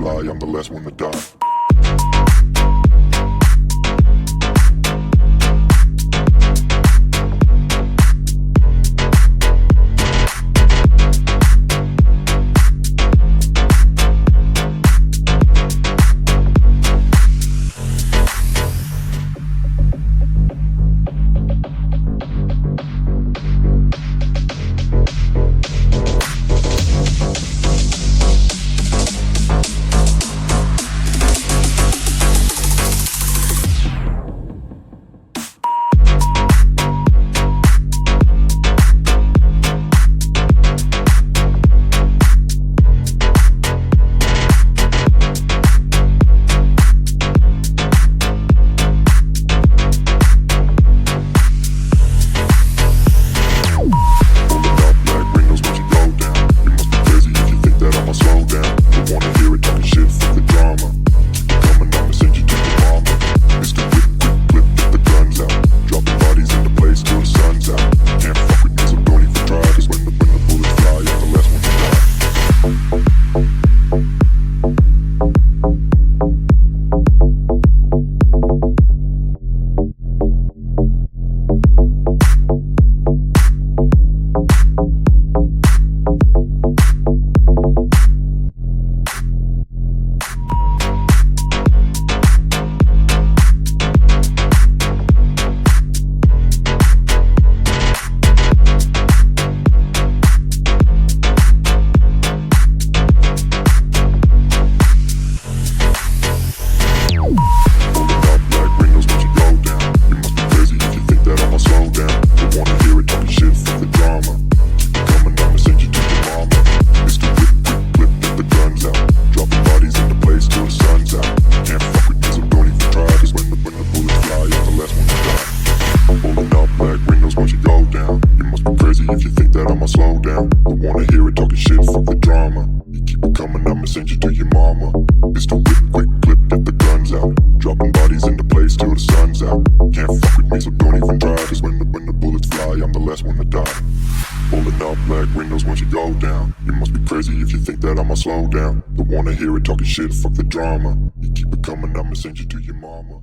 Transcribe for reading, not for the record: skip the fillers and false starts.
fly, I'm the last one to die. If you think that I'ma slow down, don't wanna hear it talking shit, fuck the drama. You keep it coming, I'ma send you to your mama. It's the whip, quick clip, get the guns out. Dropping bodies into place till the sun's out. Can't fuck with me, so don't even try. Cause when the bullets fly, I'm the last one to die. Pulling up black windows once you go down. You must be crazy if you think that I'ma slow down. Don't wanna hear it talking shit, fuck the drama. You keep it coming, I'ma send you to your mama.